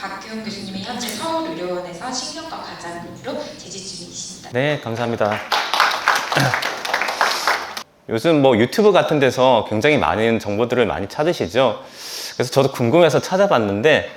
박규훈 교수님이 현재 서울의료원에서 신경과 과장으로 재직 중이십니다. 네, 감사합니다. 요즘 뭐 유튜브 같은 데서 굉장히 많은 정보들을 많이 찾으시죠. 그래서 저도 궁금해서 찾아봤는데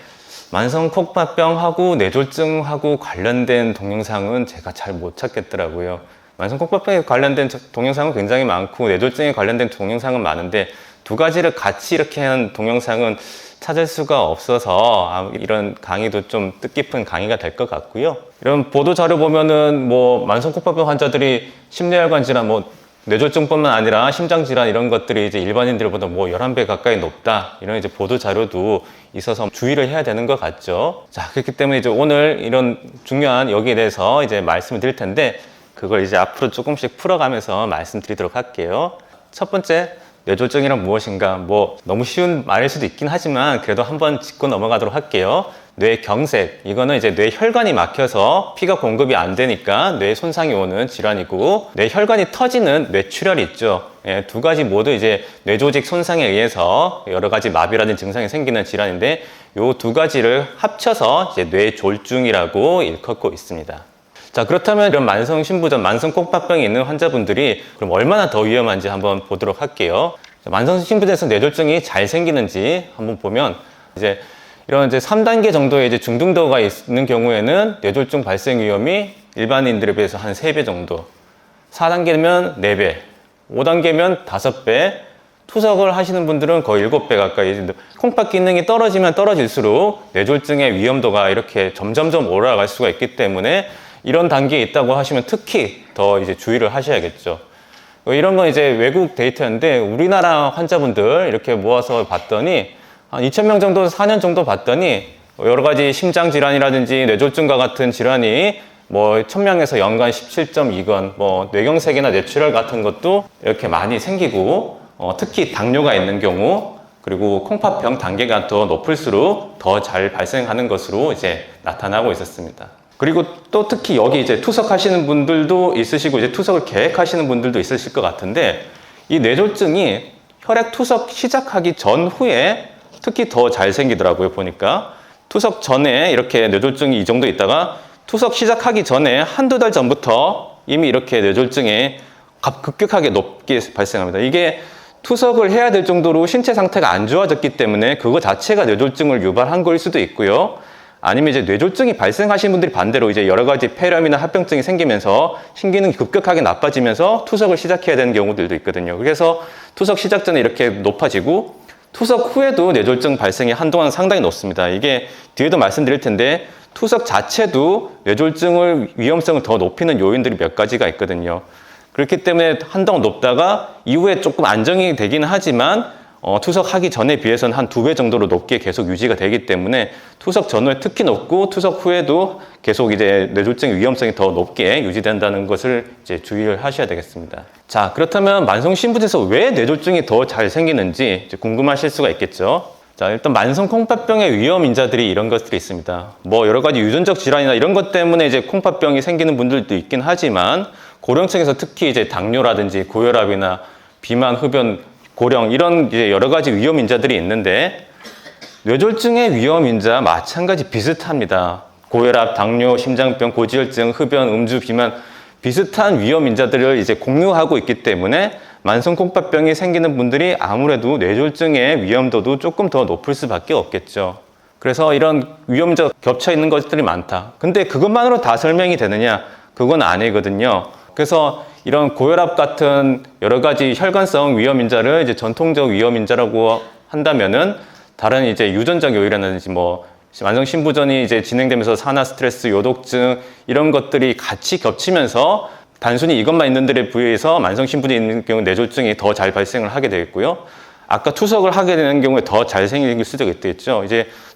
만성 콩팥병하고 뇌졸중하고 관련된 동영상은 제가 잘 못 찾겠더라고요. 만성 콩팥병에 관련된 동영상은 굉장히 많고 뇌졸중에 관련된 동영상은 많은데 두 가지를 같이 이렇게 한 동영상은 찾을 수가 없어서 이런 강의도 좀 뜻깊은 강의가 될 것 같고요. 이런 보도 자료 보면은 뭐 만성 콩팥병 환자들이 심뇌혈관 질환, 뭐 뇌졸중뿐만 아니라 심장 질환 이런 것들이 이제 일반인들보다 뭐 11배 가까이 높다, 이런 이제 보도 자료도 있어서 주의를 해야 되는 것 같죠. 자, 그렇기 때문에 이제 오늘 이런 중요한 여기에 대해서 이제 말씀을 드릴 텐데 그걸 이제 앞으로 조금씩 풀어가면서 말씀드리도록 할게요. 첫 번째, 뇌졸중이란 무엇인가? 뭐 너무 쉬운 말일 수도 있긴 하지만 그래도 한번 짚고 넘어가도록 할게요. 뇌경색, 이거는 이제 뇌혈관이 막혀서 피가 공급이 안 되니까 뇌 손상이 오는 질환이고, 뇌혈관이 터지는 뇌출혈이 있죠. 예, 두 가지 모두 이제 뇌조직 손상에 의해서 여러 가지 마비라든 증상이 생기는 질환인데 요 두 가지를 합쳐서 이제 뇌졸중이라고 일컫고 있습니다. 자, 그렇다면 이런 만성 신부전, 만성 콩팥병이 있는 환자분들이 그럼 얼마나 더 위험한지 한번 보도록 할게요. 만성 신부전에서 뇌졸중이 잘 생기는지 한번 보면 이런 3단계 정도의 중등도가 있는 경우에는 뇌졸중 발생 위험이 일반인들에 비해서 한 3배 정도, 4단계면 4배, 5단계면 5배, 투석을 하시는 분들은 거의 7배 가까이. 콩팥 기능이 떨어지면 떨어질수록 뇌졸중의 위험도가 이렇게 점점점 올라갈 수가 있기 때문에 이런 단계에 있다고 하시면 특히 더 주의를 하셔야겠죠. 이런 건 외국 데이터인데 우리나라 환자분들 이렇게 모아서 봤더니 한 2,000명 정도 4년 정도 봤더니 여러 가지 심장 질환이라든지 뇌졸중과 같은 질환이 뭐 1,000명에서 연간 17.2건, 뭐 뇌경색이나 뇌출혈 같은 것도 이렇게 많이 생기고, 특히 당뇨가 있는 경우, 그리고 콩팥병 단계가 더 높을수록 더 잘 발생하는 것으로 나타나고 있었습니다. 그리고 또 특히 여기 투석하시는 분들도 있으시고 투석을 계획하시는 분들도 있으실 것 같은데, 이 뇌졸중이 혈액 투석 시작하기 전후에 특히 더 잘 생기더라고요. 보니까 투석 전에 이렇게 뇌졸중이 이 정도 있다가 투석 시작하기 전에 한두 달 전부터 이미 이렇게 뇌졸중이 급격하게 높게 발생합니다. 이게 투석을 해야 될 정도로 신체 상태가 안 좋아졌기 때문에 그거 자체가 뇌졸중을 유발한 거일 수도 있고요. 아니면 뇌졸중이 발생하신 분들이 반대로 여러 가지 폐렴이나 합병증이 생기면서 신기능이 급격하게 나빠지면서 투석을 시작해야 되는 경우들도 있거든요. 그래서 투석 시작 전에 이렇게 높아지고 투석 후에도 뇌졸중 발생이 한동안 상당히 높습니다. 이게 뒤에도 말씀드릴 텐데 투석 자체도 뇌졸중을 위험성을 더 높이는 요인들이 몇 가지가 있거든요. 그렇기 때문에 한동안 높다가 이후에 조금 안정이 되기는 하지만 투석하기 전에 비해서는 한 2배 정도로 높게 계속 유지가 되기 때문에 투석 전후에 특히 높고 투석 후에도 계속 뇌졸중의 위험성이 더 높게 유지된다는 것을 주의를 하셔야 되겠습니다. 자, 그렇다면 만성 신부전에서 왜 뇌졸중이 더 잘 생기는지 궁금하실 수가 있겠죠. 자, 일단 만성 콩팥병의 위험 인자들이 이런 것들이 있습니다. 뭐 여러 가지 유전적 질환이나 이런 것 때문에 콩팥병이 생기는 분들도 있긴 하지만 고령층에서 특히 당뇨라든지 고혈압이나 비만, 흡연, 고령 이런 여러 가지 위험 인자들이 있는데 뇌졸중의 위험 인자 마찬가지 비슷합니다. 고혈압, 당뇨, 심장병, 고지혈증, 흡연, 음주, 비만 비슷한 위험 인자들을 공유하고 있기 때문에 만성 콩팥병이 생기는 분들이 아무래도 뇌졸중의 위험도도 조금 더 높을 수밖에 없겠죠. 그래서 이런 위험 인자가 겹쳐 있는 것들이 많다. 근데 그것만으로 다 설명이 되느냐? 그건 아니거든요. 그래서 이런 고혈압 같은 여러 가지 혈관성 위험 인자를 전통적 위험 인자라고 한다면은 다른 유전적 요인이라든지 뭐 만성 신부전이 진행되면서 산화 스트레스, 요독증 이런 것들이 같이 겹치면서 단순히 이것만 있는 데에 비해서 만성 신부전이 있는 경우 뇌졸중이 더 잘 발생을 하게 되겠고요. 아까 투석을 하게 되는 경우에 더 잘 생길 수도 있겠죠.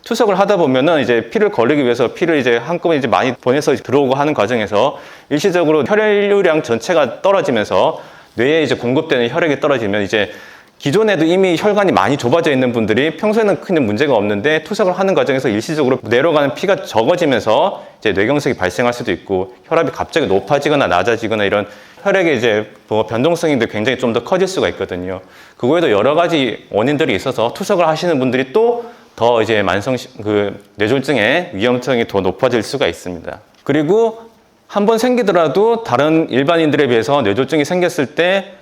투석을 하다 보면은 피를 걸리기 위해서 피를 한꺼번에 많이 보내서 들어오고 하는 과정에서 일시적으로 혈류량 전체가 떨어지면서 뇌에 공급되는 혈액이 떨어지면 기존에도 이미 혈관이 많이 좁아져 있는 분들이 평소에는 큰 문제가 없는데 투석을 하는 과정에서 일시적으로 내려가는 피가 적어지면서 뇌경색이 발생할 수도 있고 혈압이 갑자기 높아지거나 낮아지거나 이런 혈액의 변동성이 굉장히 좀 더 커질 수가 있거든요. 그거에도 여러 가지 원인들이 있어서 투석을 하시는 분들이 또 더 이제 뇌졸중의 위험성이 더 높아질 수가 있습니다. 그리고 한번 생기더라도 다른 일반인들에 비해서 뇌졸중이 생겼을 때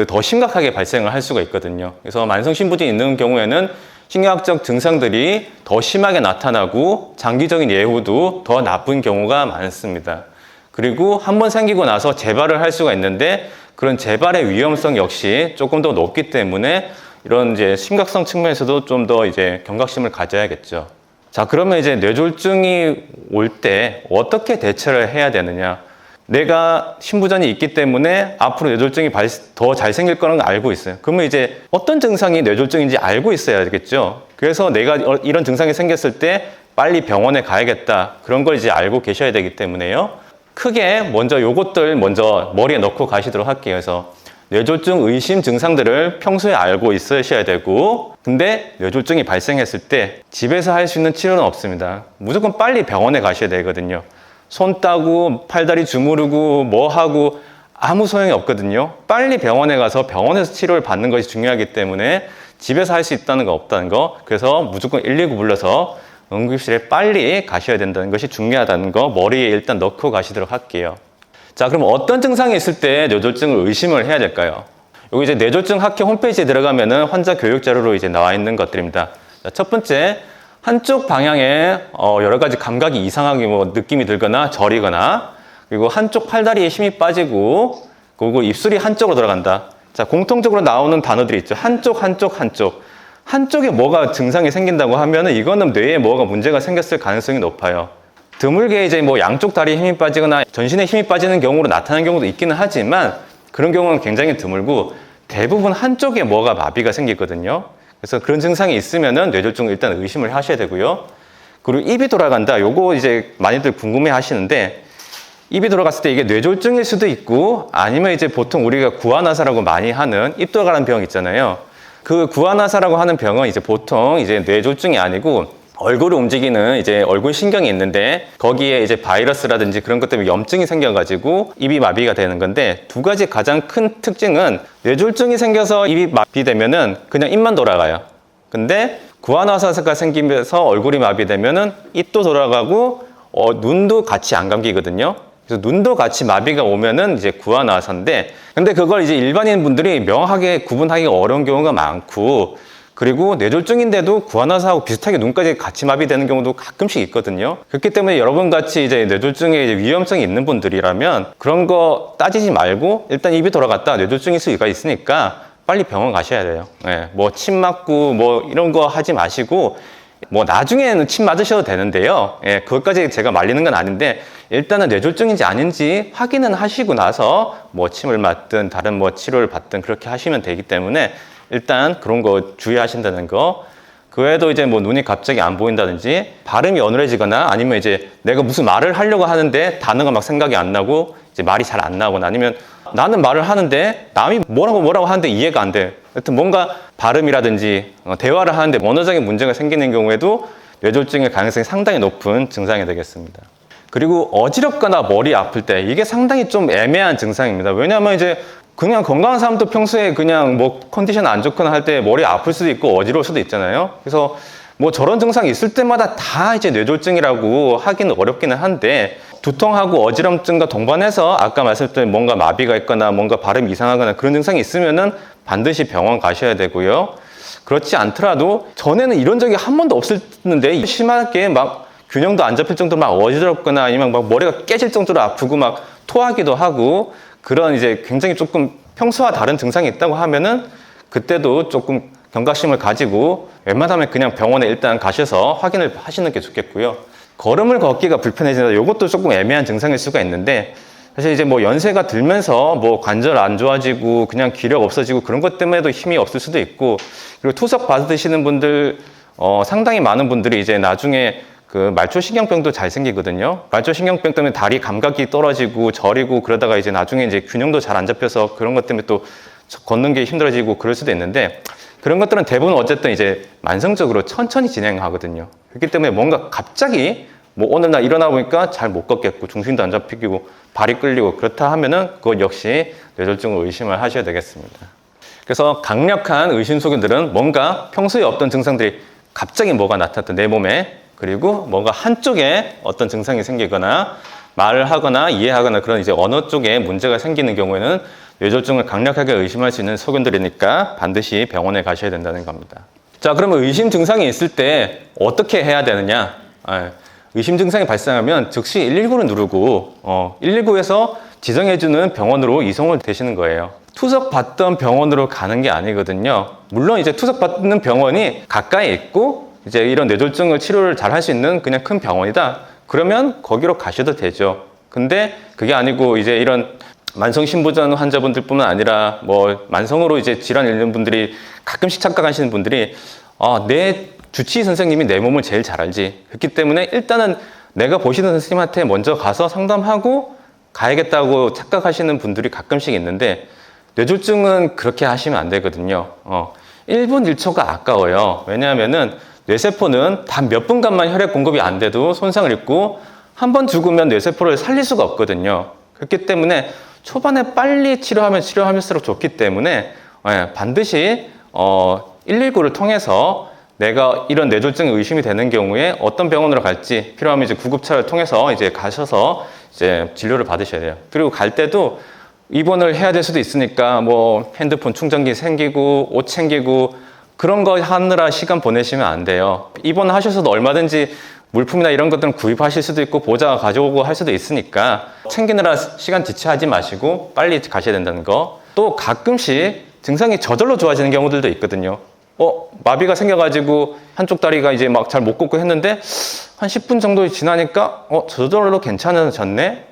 더 심각하게 발생을 할 수가 있거든요. 그래서 만성신부증이 있는 경우에는 신경학적 증상들이 더 심하게 나타나고 장기적인 예후도 더 나쁜 경우가 많습니다. 그리고 한번 생기고 나서 재발을 할 수가 있는데 그런 재발의 위험성 역시 조금 더 높기 때문에 이런 이제 심각성 측면에서도 좀 더 이제 경각심을 가져야겠죠. 자, 그러면 이제 뇌졸중이 올 때 어떻게 대처를 해야 되느냐? 내가 신부전이 있기 때문에 앞으로 뇌졸중이 더 잘 생길 거는 알고 있어요. 그러면 이제 어떤 증상이 뇌졸중인지 알고 있어야 되겠죠. 그래서 내가 이런 증상이 생겼을 때 빨리 병원에 가야겠다. 그런 걸 이제 알고 계셔야 되기 때문에요. 크게 먼저 요것들 먼저 머리에 넣고 가시도록 할게요. 그래서 뇌졸중 의심 증상들을 평소에 알고 있으셔야 되고, 근데 뇌졸중이 발생했을 때 집에서 할 수 있는 치료는 없습니다. 무조건 빨리 병원에 가셔야 되거든요. 손 따고 팔다리 주무르고 뭐 하고 아무 소용이 없거든요. 빨리 병원에 가서 병원에서 치료를 받는 것이 중요하기 때문에 집에서 할 수 있다는 거 없다는 거, 그래서 무조건 119 불러서 응급실에 빨리 가셔야 된다는 것이 중요하다는 거 머리에 일단 넣고 가시도록 할게요. 자, 그럼 어떤 증상이 있을 때 뇌졸중을 의심을 해야 될까요? 여기 이제 뇌졸중 학회 홈페이지에 들어가면은 환자 교육 자료로 이제 나와 있는 것들입니다. 자, 첫 번째, 한쪽 방향에 여러 가지 감각이 이상하게 느낌이 들거나 저리거나, 그리고 한쪽 팔다리에 힘이 빠지고, 그리고 입술이 한쪽으로 돌아간다. 자, 공통적으로 나오는 단어들이 있죠. 한쪽에 뭐가 증상이 생긴다고 하면은 이거는 뇌에 뭐가 문제가 생겼을 가능성이 높아요. 드물게 이제 양쪽 다리에 힘이 빠지거나 전신에 힘이 빠지는 경우로 나타나는 경우도 있기는 하지만 그런 경우는 굉장히 드물고 대부분 한쪽에 뭐가 마비가 생기거든요. 그래서 그런 증상이 있으면은 뇌졸중을 일단 의심을 하셔야 되고요. 그리고 입이 돌아간다. 요거 이제 많이들 궁금해 하시는데, 입이 돌아갔을 때 이게 뇌졸중일 수도 있고 아니면 이제 보통 우리가 구안화사라고 많이 하는 입 돌아가는 병 있잖아요. 그 구안화사라고 하는 병은 이제 보통 이제 뇌졸중이 아니고 얼굴을 움직이는 이제 얼굴 신경이 있는데 거기에 이제 바이러스라든지 그런 것 때문에 염증이 생겨가지고 입이 마비가 되는 건데, 두 가지 가장 큰 특징은 뇌졸중이 생겨서 입이 마비되면은 그냥 입만 돌아가요. 근데 구안화사가 생기면서 얼굴이 마비되면은 입도 돌아가고 눈도 같이 안 감기거든요. 그래서 눈도 같이 마비가 오면은 이제 구안화사인데, 근데 그걸 이제 일반인 분들이 명확하게 구분하기가 어려운 경우가 많고, 그리고 뇌졸중인데도 구안화사하고 비슷하게 눈까지 같이 마비되는 경우도 가끔씩 있거든요. 그렇기 때문에 여러분 같이 이제 뇌졸중에 이제 위험성이 있는 분들이라면 그런 거 따지지 말고 일단 입이 돌아갔다, 뇌졸중일 수가 있으니까 빨리 병원 가셔야 돼요. 네, 뭐 침 맞고 뭐 이런 거 하지 마시고, 뭐 나중에는 침 맞으셔도 되는데요. 예, 그것까지 제가 말리는 건 아닌데 일단은 뇌졸중인지 아닌지 확인은 하시고 나서 뭐 침을 맞든 다른 뭐 치료를 받든 그렇게 하시면 되기 때문에 일단 그런 거 주의하신다는 거. 그 외에도 이제 뭐 눈이 갑자기 안 보인다든지 발음이 어눌해지거나 아니면 이제 내가 무슨 말을 하려고 하는데 단어가 막 생각이 안 나고 이제 말이 잘 안 나거나, 아니면 나는 말을 하는데 남이 뭐라고 하는데 이해가 안 돼. 하여튼 뭔가 발음이라든지 대화를 하는데 언어적인 문제가 생기는 경우에도 뇌졸중의 가능성이 상당히 높은 증상이 되겠습니다. 그리고 어지럽거나 머리 아플 때 이게 상당히 좀 애매한 증상입니다. 왜냐하면 이제 그냥 건강한 사람도 평소에 그냥 뭐 컨디션 안 좋거나 할 때 머리 아플 수도 있고 어지러울 수도 있잖아요. 그래서 뭐 저런 증상이 있을 때마다 다 이제 뇌졸중이라고 하기는 어렵기는 한데, 두통하고 어지럼증과 동반해서 아까 말씀드린 뭔가 마비가 있거나 뭔가 발음이 이상하거나 그런 증상이 있으면은 반드시 병원 가셔야 되고요. 그렇지 않더라도 전에는 이런 적이 한 번도 없었는데 심하게 막 균형도 안 잡힐 정도로 막 어지럽거나 아니면 막 머리가 깨질 정도로 아프고 막 토하기도 하고 그런 이제 굉장히 조금 평소와 다른 증상이 있다고 하면은 그때도 조금 경각심을 가지고 웬만하면 그냥 병원에 일단 가셔서 확인을 하시는 게 좋겠고요. 걸음을 걷기가 불편해진다. 이것도 조금 애매한 증상일 수가 있는데, 사실 이제 뭐 연세가 들면서 뭐 관절 안 좋아지고 그냥 기력 없어지고 그런 것 때문에도 힘이 없을 수도 있고, 그리고 투석 받으시는 분들 상당히 많은 분들이 이제 나중에 그 말초신경병도 잘 생기거든요. 말초신경병 때문에 다리 감각이 떨어지고 저리고 그러다가 이제 나중에 이제 균형도 잘 안 잡혀서 그런 것 때문에 또 걷는 게 힘들어지고 그럴 수도 있는데, 그런 것들은 대부분 어쨌든 이제 만성적으로 천천히 진행하거든요. 그렇기 때문에 뭔가 갑자기 뭐 오늘 날 일어나 보니까 잘 못 걷겠고 중심도 안 잡히고 발이 끌리고 그렇다 하면은 그것 역시 뇌졸중을 의심을 하셔야 되겠습니다. 그래서 강력한 의심 소견들은 뭔가 평소에 없던 증상들이 갑자기 뭐가 나타났다, 내 몸에. 그리고 뭔가 한쪽에 어떤 증상이 생기거나 말을 하거나 이해하거나 그런 이제 언어 쪽에 문제가 생기는 경우에는 뇌졸중을 강력하게 의심할 수 있는 소견들이니까 반드시 병원에 가셔야 된다는 겁니다. 자, 그러면 의심 증상이 있을 때 어떻게 해야 되느냐? 의심 증상이 발생하면 즉시 119를 누르고 119에서 지정해주는 병원으로 이송을 되시는 거예요. 투석받던 병원으로 가는 게 아니거든요. 물론 이제 투석받는 병원이 가까이 있고 이제 이런 뇌졸중을 치료를 잘 할 수 있는 그냥 큰 병원이다. 그러면 거기로 가셔도 되죠. 근데 그게 아니고 이제 이런 만성 신부전 환자분들뿐만 아니라 뭐 만성으로 이제 질환 있는 분들이 가끔씩 착각하시는 분들이 내 주치의 선생님이 내 몸을 제일 잘 알지. 그렇기 때문에 일단은 내가 보시는 선생님한테 먼저 가서 상담하고 가야겠다고 착각하시는 분들이 가끔씩 있는데 뇌졸중은 그렇게 하시면 안 되거든요. 1분 1초가 아까워요. 왜냐하면은 뇌세포는 단 몇 분간만 혈액 공급이 안 돼도 손상을 입고 한 번 죽으면 뇌세포를 살릴 수가 없거든요. 그렇기 때문에 초반에 빨리 치료하면 치료할수록 좋기 때문에 반드시 119를 통해서 내가 이런 뇌졸중에 의심이 되는 경우에 어떤 병원으로 갈지 필요하면 이제 구급차를 통해서 이제 가셔서 이제 진료를 받으셔야 돼요. 그리고 갈 때도 입원을 해야 될 수도 있으니까 뭐 핸드폰 충전기 챙기고 옷 챙기고 그런 거 하느라 시간 보내시면 안 돼요. 입원하셔서도 얼마든지 물품이나 이런 것들은 구입하실 수도 있고 보좌 가져오고 할 수도 있으니까 챙기느라 시간 지체하지 마시고 빨리 가셔야 된다는 거. 또 가끔씩 증상이 저절로 좋아지는 경우들도 있거든요. 마비가 생겨가지고 한쪽 다리가 이제 막 잘 못 걷고 했는데 한 10분 정도 지나니까 저절로 괜찮아졌네?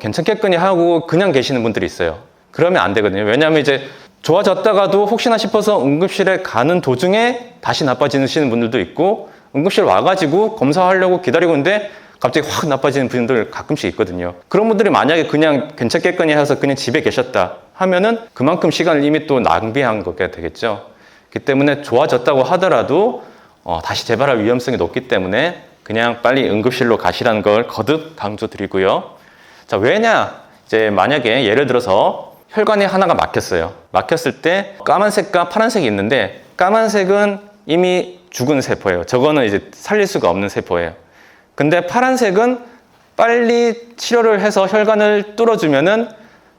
괜찮겠거니 하고 그냥 계시는 분들이 있어요. 그러면 안 되거든요. 왜냐하면 이제 좋아졌다가도 혹시나 싶어서 응급실에 가는 도중에 다시 나빠지시는 분들도 있고 응급실 와가지고 검사하려고 기다리고 있는데 갑자기 확 나빠지는 분들 가끔씩 있거든요. 그런 분들이 만약에 그냥 괜찮겠거니 해서 그냥 집에 계셨다 하면은 그만큼 시간을 이미 또 낭비한 거게 되겠죠. 그렇기 때문에 좋아졌다고 하더라도 다시 재발할 위험성이 높기 때문에 그냥 빨리 응급실로 가시라는 걸 거듭 강조드리고요. 자, 왜냐? 이제 만약에 예를 들어서 혈관이 하나가 막혔어요. 막혔을 때 까만색과 파란색이 있는데 까만색은 이미 죽은 세포예요. 저거는 이제 살릴 수가 없는 세포예요. 근데 파란색은 빨리 치료를 해서 혈관을 뚫어주면은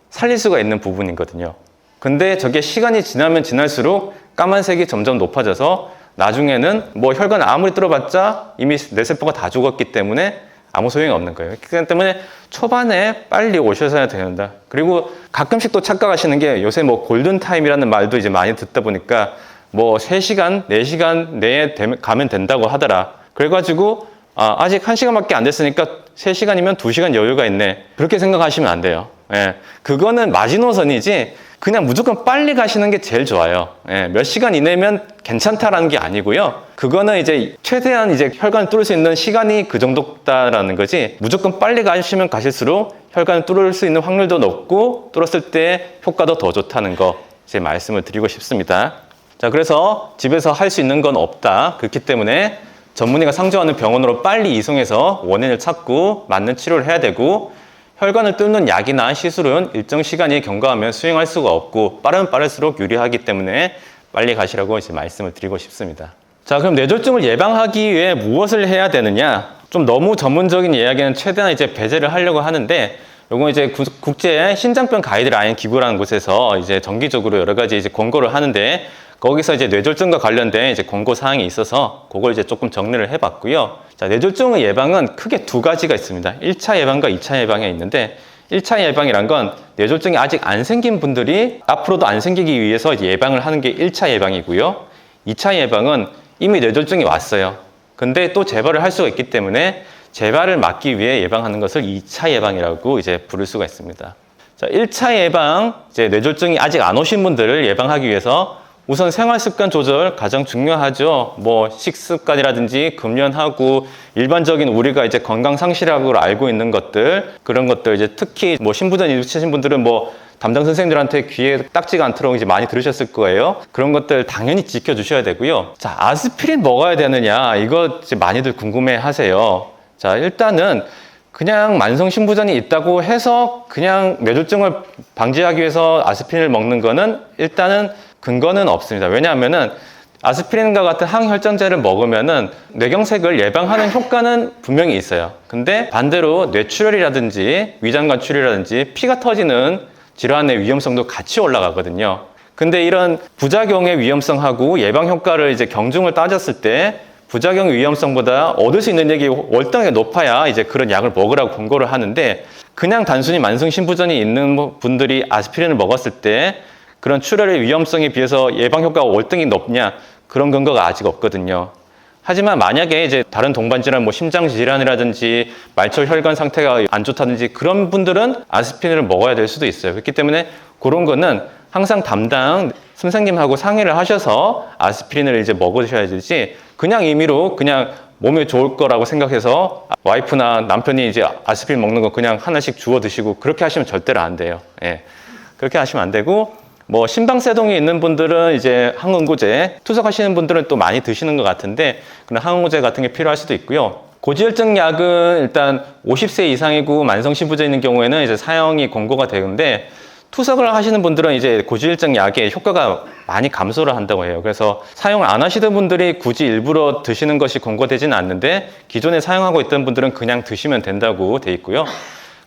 살릴 수가 있는 부분이거든요. 근데 저게 시간이 지나면 지날수록 까만색이 점점 높아져서 나중에는 뭐 혈관을 아무리 뚫어봤자 이미 뇌세포가 다 죽었기 때문에 아무 소용이 없는 거예요. 그렇기 때문에 초반에 빨리 오셔야 된다. 그리고 가끔씩 또 착각하시는 게 요새 뭐 골든타임이라는 말도 이제 많이 듣다 보니까 뭐 3시간, 4시간 내에 가면 된다고 하더라. 그래가지고 아직 1시간밖에 안 됐으니까 3시간이면 2시간 여유가 있네. 그렇게 생각하시면 안 돼요. 그거는 마지노선이지 그냥 무조건 빨리 가시는 게 제일 좋아요. 몇 시간 이내면 괜찮다라는 게 아니고요. 그거는 이제 최대한 이제 혈관을 뚫을 수 있는 시간이 그 정도다라는 거지 무조건 빨리 가시면 가실수록 혈관을 뚫을 수 있는 확률도 높고 뚫었을 때 효과도 더 좋다는 거 제 말씀을 드리고 싶습니다. 자, 그래서 집에서 할 수 있는 건 없다. 그렇기 때문에 전문의가 상주하는 병원으로 빨리 이송해서 원인을 찾고 맞는 치료를 해야 되고 혈관을 뚫는 약이나 시술은 일정 시간이 경과하면 수행할 수가 없고 빠르면 빠를수록 유리하기 때문에 빨리 가시라고 이제 말씀을 드리고 싶습니다. 자, 그럼 뇌졸중을 예방하기 위해 무엇을 해야 되느냐? 좀 너무 전문적인 이야기는 최대한 이제 배제를 하려고 하는데 요건 이제 국제 신장병 가이드라인 기구라는 곳에서 이제 정기적으로 여러 가지 이제 권고를 하는데 거기서 이제 뇌졸중과 관련된 이제 권고 사항이 있어서 그걸 이제 조금 정리를 해봤고요. 자, 뇌졸중의 예방은 크게 2가지가 있습니다. 1차 예방과 2차 예방이 있는데 1차 예방이란 건 뇌졸중이 아직 안 생긴 분들이 앞으로도 안 생기기 위해서 예방을 하는 게 1차 예방이고요. 2차 예방은 이미 뇌졸중이 왔어요. 근데 또 재발을 할 수가 있기 때문에 재발을 막기 위해 예방하는 것을 2차 예방이라고 이제 부를 수가 있습니다. 자, 1차 예방, 이제 뇌졸중이 아직 안 오신 분들을 예방하기 위해서 우선 생활습관 조절 가장 중요하죠. 뭐 식습관이라든지 금연하고 일반적인 우리가 이제 건강 상실학으로 알고 있는 것들 그런 것들 이제 특히 뭐 신부전 일으키신 분들은 뭐 담당 선생님들한테 귀에 딱지가 않도록 이제 많이 들으셨을 거예요. 그런 것들 당연히 지켜주셔야 되고요. 자, 아스피린 먹어야 되느냐 이거 이제 많이들 궁금해 하세요. 자, 일단은 그냥 만성 신부전이 있다고 해서 그냥 뇌졸중을 방지하기 위해서 아스피린을 먹는 거는 일단은 근거는 없습니다. 왜냐하면은 아스피린과 같은 항혈전제를 먹으면은 뇌경색을 예방하는 효과는 분명히 있어요. 근데 반대로 뇌출혈이라든지 위장관 출혈이라든지 피가 터지는 질환의 위험성도 같이 올라가거든요. 근데 이런 부작용의 위험성하고 예방 효과를 이제 경중을 따졌을 때 부작용 위험성보다 얻을 수 있는 약이 월등하게 높아야 이제 그런 약을 먹으라고 권고를 하는데, 그냥 단순히 만성 신부전이 있는 분들이 아스피린을 먹었을 때 그런 출혈의 위험성에 비해서 예방 효과가 월등히 높냐, 그런 근거가 아직 없거든요. 하지만 만약에 이제 다른 동반 질환, 뭐 심장 질환이라든지 말초 혈관 상태가 안 좋다든지 그런 분들은 아스피린을 먹어야 될 수도 있어요. 그렇기 때문에 그런 거는 항상 담당 선생님하고 상의를 하셔서 아스피린을 이제 먹으셔야 되지, 그냥 임의로 그냥 몸에 좋을 거라고 생각해서 와이프나 남편이 이제 아스피린 먹는 거 그냥 하나씩 주워 드시고 그렇게 하시면 절대로 안 돼요. 예. 그렇게 하시면 안 되고, 뭐 심방세동이 있는 분들은 이제 항응고제, 투석하시는 분들은 또 많이 드시는 것 같은데 그런 항응고제 같은 게 필요할 수도 있고요. 고지혈증 약은 일단 50세 이상이고 만성신부제 있는 경우에는 이제 사용이 권고가 되는데, 투석을 하시는 분들은 이제 고지혈증 약의 효과가 많이 감소를 한다고 해요. 그래서 사용을 안 하시던 분들이 굳이 일부러 드시는 것이 권고되지는 않는데, 기존에 사용하고 있던 분들은 그냥 드시면 된다고 돼 있고요.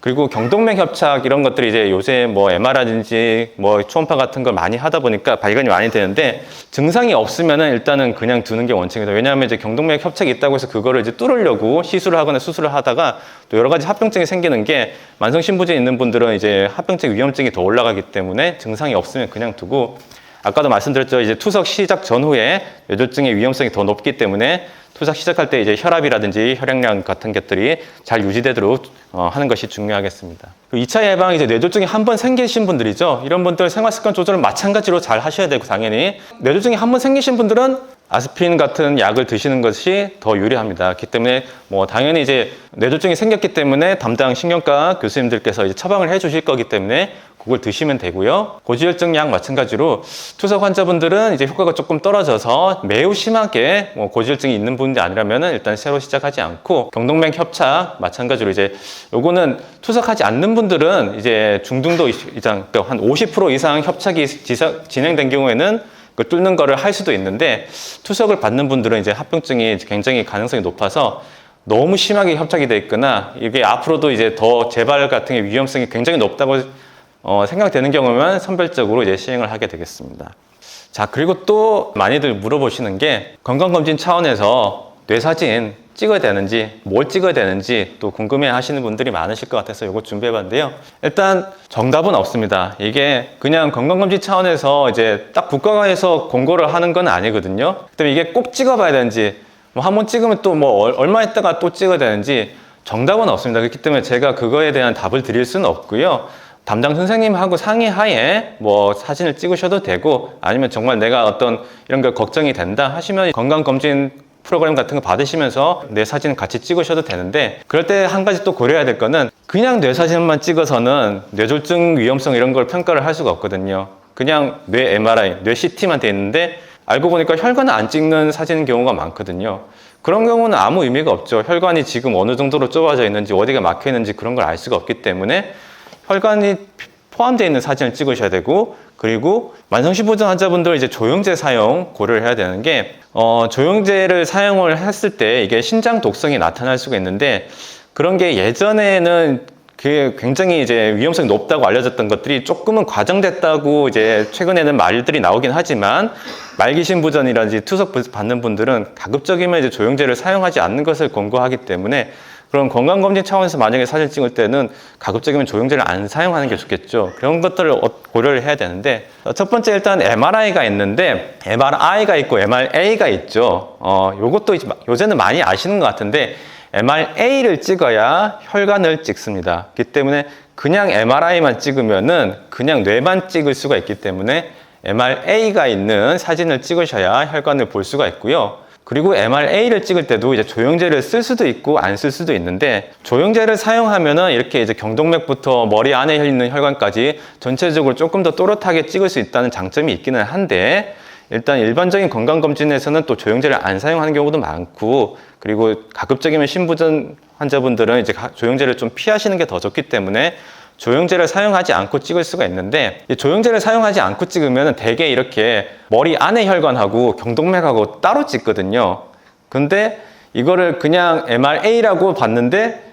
그리고 경동맥 협착 이런 것들이 이제 요새 뭐 MR라든지 뭐 초음파 같은 걸 많이 하다 보니까 발견이 많이 되는데, 증상이 없으면은 일단은 그냥 두는 게 원칙이다. 왜냐하면 이제 경동맥 협착이 있다고 해서 그거를 이제 뚫으려고 시술을 하거나 수술을 하다가 또 여러 가지 합병증이 생기는 게, 만성 신부제에 있는 분들은 이제 합병증 위험증이 더 올라가기 때문에 증상이 없으면 그냥 두고, 아까도 말씀드렸죠. 이제 투석 시작 전후에 뇌졸중의 위험성이 더 높기 때문에 투석 시작할 때 이제 혈압이라든지 혈액량 같은 것들이 잘 유지되도록 하는 것이 중요하겠습니다. 2차 예방, 이제 뇌졸중이 한 번 생기신 분들이죠. 이런 분들 생활습관 조절을 마찬가지로 잘 하셔야 되고, 당연히 뇌졸중이 한 번 생기신 분들은 아스피린 같은 약을 드시는 것이 더 유리합니다. 그렇기 때문에 뭐 당연히 이제 뇌졸중이 생겼기 때문에 담당 신경과 교수님들께서 이제 처방을 해 주실 거기 때문에 그걸 드시면 되고요. 고지혈증 약 마찬가지로 투석 환자분들은 이제 효과가 조금 떨어져서 매우 심하게 뭐 고지혈증이 있는 분이 아니라면은 일단 새로 시작하지 않고, 경동맥 협착 마찬가지로 이제 요거는 투석하지 않는 분들은 이제 중등도 이상, 그러니까 한 50% 이상 협착이 진행된 경우에는 그 뚫는 거를 할 수도 있는데, 투석을 받는 분들은 이제 합병증이 굉장히 가능성이 높아서 너무 심하게 협착이 돼 있거나 이게 앞으로도 이제 더 재발 같은 게 위험성이 굉장히 높다고 생각되는 경우면 선별적으로 이제 시행을 하게 되겠습니다. 자, 그리고 또 많이들 물어보시는 게 건강검진 차원에서 뇌사진 찍어야 되는지, 뭘 찍어야 되는지 또 궁금해 하시는 분들이 많으실 것 같아서 이거 준비해 봤는데요. 일단 정답은 없습니다. 이게 그냥 건강검진 차원에서 이제 딱 국가에서 공고를 하는 건 아니거든요. 그다음에 이게 꼭 찍어 봐야 되는지, 뭐 한 번 찍으면 또 뭐 얼마 있다가 또 찍어야 되는지 정답은 없습니다. 그렇기 때문에 제가 그거에 대한 답을 드릴 수는 없고요. 담당 선생님하고 상의하에 뭐 사진을 찍으셔도 되고, 아니면 정말 내가 어떤 이런 거 걱정이 된다 하시면 건강검진 프로그램 같은 거 받으시면서 뇌 사진 같이 찍으셔도 되는데, 그럴 때 한 가지 또 고려해야 될 거는 그냥 뇌 사진만 찍어서는 뇌졸중 위험성 이런 걸 평가를 할 수가 없거든요. 그냥 뇌 MRI, 뇌 CT만 돼 있는데 알고 보니까 혈관을 안 찍는 사진인 경우가 많거든요. 그런 경우는 아무 의미가 없죠. 혈관이 지금 어느 정도로 좁아져 있는지 어디가 막혀 있는지 그런 걸 알 수가 없기 때문에 혈관이 포함되어 있는 사진을 찍으셔야 되고, 그리고 만성신부전 환자분들 이제 조영제 사용 고려를 해야 되는 게, 조영제를 사용을 했을 때 이게 신장 독성이 나타날 수가 있는데, 그런 게 예전에는 그게 굉장히 이제 위험성이 높다고 알려졌던 것들이 조금은 과장됐다고 이제 최근에는 말들이 나오긴 하지만, 말기신부전이라든지 투석 받는 분들은 가급적이면 이제 조영제를 사용하지 않는 것을 권고하기 때문에, 그럼 건강검진 차원에서 만약에 사진 찍을 때는 가급적이면 조영제를 안 사용하는 게 좋겠죠. 그런 것들을 고려를 해야 되는데, 첫 번째 일단 MRI가 있는데, MRI가 있고 MRA가 있죠. 요것도 요새는 많이 아시는 것 같은데, MRA를 찍어야 혈관을 찍습니다. 그렇기 때문에 그냥 MRI만 찍으면은 그냥 뇌만 찍을 수가 있기 때문에 MRA가 있는 사진을 찍으셔야 혈관을 볼 수가 있고요. 그리고 MRA를 찍을 때도 이제 조영제를 쓸 수도 있고 안 쓸 수도 있는데, 조영제를 사용하면은 이렇게 이제 경동맥부터 머리 안에 있는 혈관까지 전체적으로 조금 더 또렷하게 찍을 수 있다는 장점이 있기는 한데, 일단 일반적인 건강검진에서는 또 조영제를 안 사용하는 경우도 많고, 그리고 가급적이면 신부전 환자분들은 이제 조영제를 좀 피하시는 게 더 좋기 때문에 조영제를 사용하지 않고 찍을 수가 있는데, 이 조영제를 사용하지 않고 찍으면 대개 이렇게 머리 안의 혈관하고 경동맥하고 따로 찍거든요. 근데 이거를 그냥 MRA라고 봤는데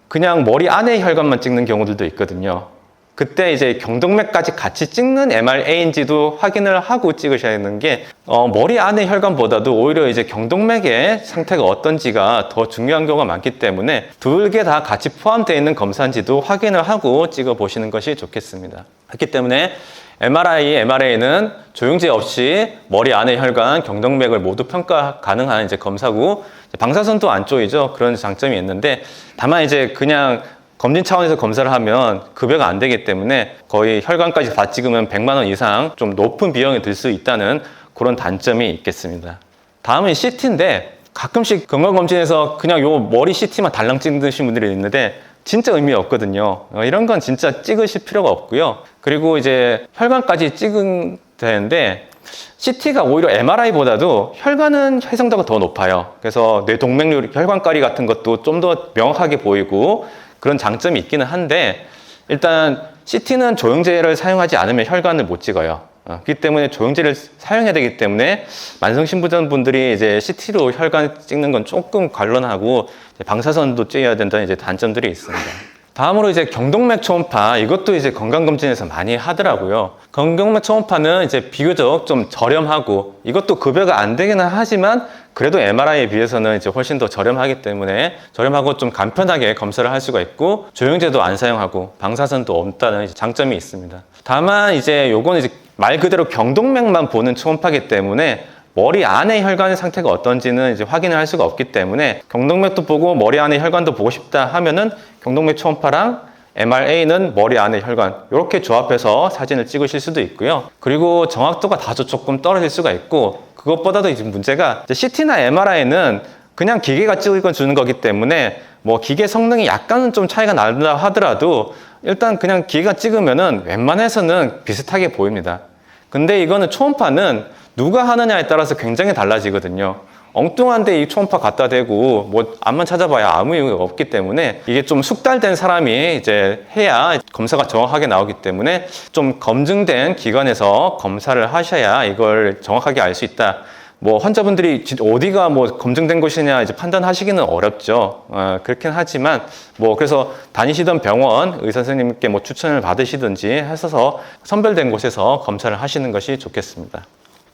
그냥 머리 안의 혈관만 찍는 경우들도 있거든요. 그때 이제 경동맥까지 같이 찍는 MRA인지도 확인을 하고 찍으셔야 하는 게, 머리 안의 혈관보다도 오히려 이제 경동맥의 상태가 어떤지가 더 중요한 경우가 많기 때문에 둘 개 다 같이 포함되어 있는 검사인지도 확인을 하고 찍어 보시는 것이 좋겠습니다. 그렇기 때문에 MRI, MRA는 조영제 없이 머리 안의 혈관, 경동맥을 모두 평가 가능한 이제 검사고, 방사선도 안 쪼이죠. 그런 장점이 있는데, 다만 이제 그냥 검진 차원에서 검사를 하면 급여가 안 되기 때문에 거의 혈관까지 다 찍으면 100만 원 이상 좀 높은 비용이 들 수 있다는 그런 단점이 있겠습니다. 다음은 CT인데, 가끔씩 건강검진에서 그냥 요 머리 CT만 달랑 찍으신 분들이 있는데 진짜 의미 없거든요. 이런 건 진짜 찍으실 필요가 없고요. 그리고 이제 혈관까지 찍은 되는데, CT가 오히려 MRI보다도 혈관은 해상도가 더 높아요. 그래서 뇌동맥류 혈관가리 같은 것도 좀 더 명확하게 보이고 그런 장점이 있기는 한데, 일단 CT는 조영제를 사용하지 않으면 혈관을 못 찍어요. 그렇기 때문에 조영제를 사용해야 되기 때문에 만성신부전 분들이 이제 CT로 혈관 찍는 건 조금 관론하고 방사선도 쬐야 된다는 이제 단점들이 있습니다. 다음으로 이제 경동맥 초음파, 이것도 이제 건강검진에서 많이 하더라고요. 경동맥 초음파는 이제 비교적 좀 저렴하고, 이것도 급여가 안 되기는 하지만 그래도 MRI에 비해서는 이제 훨씬 더 저렴하기 때문에 저렴하고 좀 간편하게 검사를 할 수가 있고, 조영제도 안 사용하고 방사선도 없다는 장점이 있습니다. 다만 이제 요거는 이제 말 그대로 경동맥만 보는 초음파이기 때문에 머리 안의 혈관의 상태가 어떤지는 이제 확인을 할 수가 없기 때문에, 경동맥도 보고 머리 안의 혈관도 보고 싶다 하면은 경동맥 초음파랑 MRA는 머리 안의 혈관, 이렇게 조합해서 사진을 찍으실 수도 있고요. 그리고 정확도가 다소 조금 떨어질 수가 있고, 그것보다도 이제 문제가 CT나 MRI는 그냥 기계가 찍어주는 거기 때문에 뭐 기계 성능이 약간은 좀 차이가 난다 하더라도 일단 그냥 기계가 찍으면은 웬만해서는 비슷하게 보입니다. 근데 이거는 초음파는 누가 하느냐에 따라서 굉장히 달라지거든요. 엉뚱한데 이 초음파 갖다 대고 뭐 앞만 찾아봐야 아무 이유가 없기 때문에, 이게 좀 숙달된 사람이 이제 해야 검사가 정확하게 나오기 때문에 좀 검증된 기관에서 검사를 하셔야 이걸 정확하게 알 수 있다. 뭐 환자분들이 어디가 뭐 검증된 곳이냐 이제 판단하시기는 어렵죠. 그렇긴 하지만 뭐 그래서 다니시던 병원 의사 선생님께 뭐 추천을 받으시든지 해서 선별된 곳에서 검사를 하시는 것이 좋겠습니다.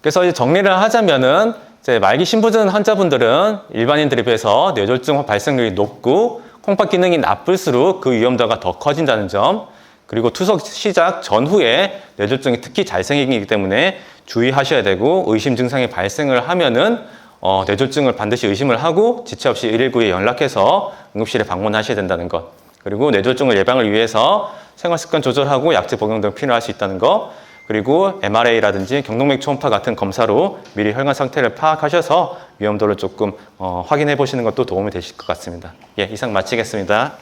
그래서 이제 정리를 하자면은, 이제 말기 신부전 환자분들은 일반인들에 비해서 뇌졸중 발생률이 높고 콩팥 기능이 나쁠수록 그 위험도가 더 커진다는 점, 그리고 투석 시작 전후에 뇌졸중이 특히 잘 생기기 때문에 주의하셔야 되고, 의심 증상이 발생을 하면은 뇌졸중을 반드시 의심을 하고 지체 없이 119에 연락해서 응급실에 방문하셔야 된다는 것, 그리고 뇌졸중을 예방을 위해서 생활습관 조절하고 약제 복용 등 필요할 수 있다는 것, 그리고 MRA라든지 경동맥 초음파 같은 검사로 미리 혈관 상태를 파악하셔서 위험도를 조금 확인해 보시는 것도 도움이 되실 것 같습니다. 예, 이상 마치겠습니다.